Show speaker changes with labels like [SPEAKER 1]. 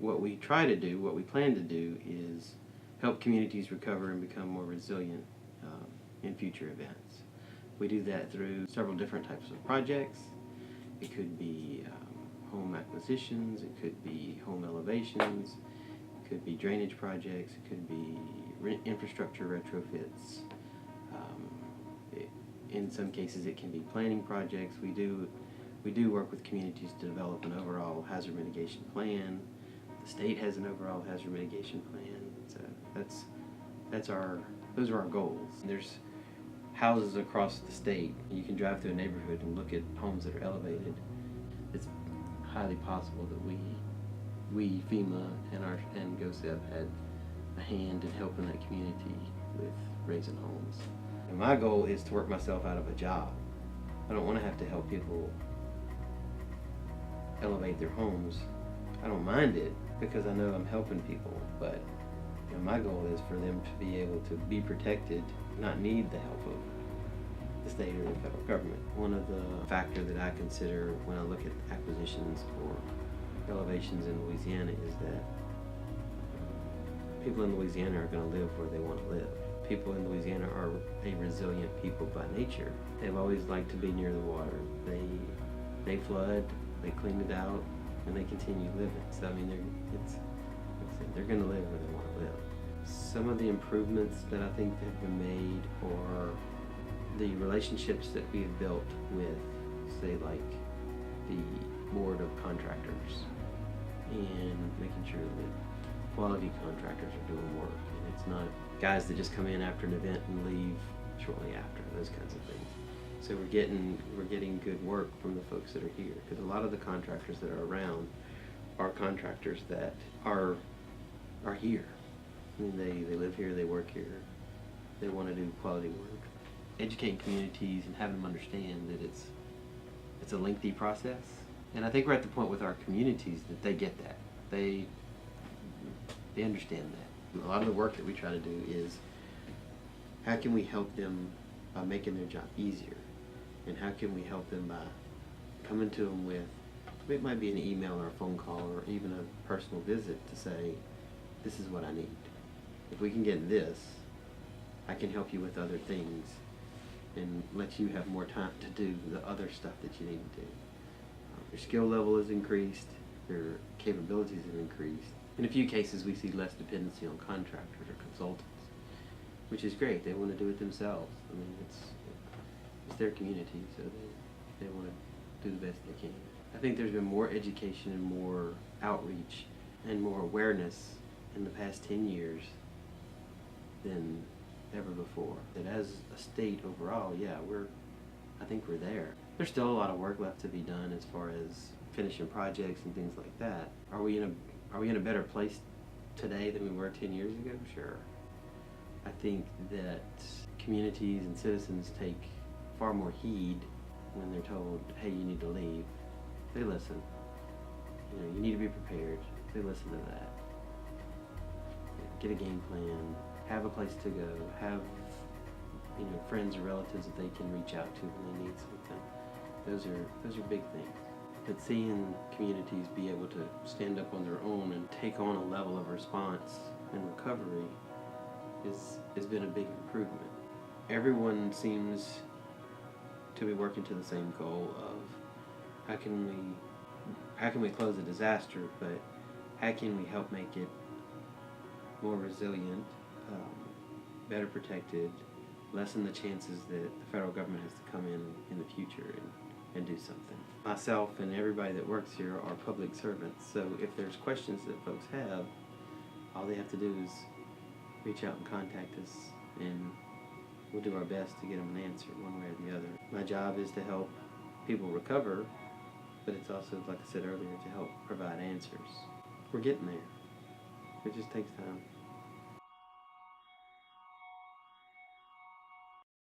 [SPEAKER 1] what we try to do, what we plan to do, is help communities recover and become more resilient in future events. We do that through several different types of projects. It could be home acquisitions, it could be home elevations, it could be drainage projects, it could be infrastructure retrofits. In some cases it can be planning projects. We do work with communities to develop an overall hazard mitigation plan. The state has an overall hazard mitigation plan. So those are our goals. There's houses across the state. You can drive through a neighborhood and look at homes that are elevated. It's highly possible that we FEMA and GOSEP had a hand in helping that community with raising homes. And my goal is to work myself out of a job. I don't want to have to help people elevate their homes. I don't mind it because I know I'm helping people, but my goal is for them to be able to be protected, not need the help of the state or the federal government. One of the factors that I consider when I look at acquisitions or elevations in Louisiana is that people in Louisiana are going to live where they want to live. People in Louisiana are a resilient people by nature. They've always liked to be near the water. They flood, they clean it out, and they continue living. So I mean, they're going to live where they want to live. Some of the improvements that I think have been made, or the relationships that we have built with, say, like the board of contractors, and making sure that quality contractors are doing work, and it's not guys that just come in after an event and leave shortly after, those kinds of things. So we're getting good work from the folks that are here, because a lot of the contractors that are around are contractors that are here. I mean, they live here, they work here, they want to do quality work. Educating communities and having them understand that it's a lengthy process. And I think we're at the point with our communities that they get that. They understand that. A lot of the work that we try to do is how can we help them by making their job easier? And how can we help them by coming to them with, it might be an email or a phone call or even a personal visit to say, this is what I need. If we can get this, I can help you with other things and let you have more time to do the other stuff that you need to do. Your skill level is increased, your capabilities have increased. In a few cases we see less dependency on contractors or consultants, which is great. They want to do it themselves. I mean, it's their community, so they want to do the best they can. I think there's been more education and more outreach and more awareness in the past 10 years than ever before. That as a state overall, yeah, I think we're there. There's still a lot of work left to be done as far as finishing projects and things like that. Are we in a better place today than we were 10 years ago? Sure. I think that communities and citizens take far more heed when they're told, hey, you need to leave. They listen. You need to be prepared. They listen to that. Get a game plan. Have a place to go. Have friends or relatives that they can reach out to when they need something. Those are big things. But seeing communities be able to stand up on their own and take on a level of response and recovery has been a big improvement. Everyone seems to be working to the same goal of how can we close a disaster, but how can we help make it more resilient, better protected, lessen the chances that the federal government has to come in the future and do something. Myself and everybody that works here are public servants, so if there's questions that folks have, all they have to do is reach out and contact us, and we'll do our best to get them an answer one way or the other. My job is to help people recover, but it's also, like I said earlier, to help provide answers. We're getting there. It just takes time.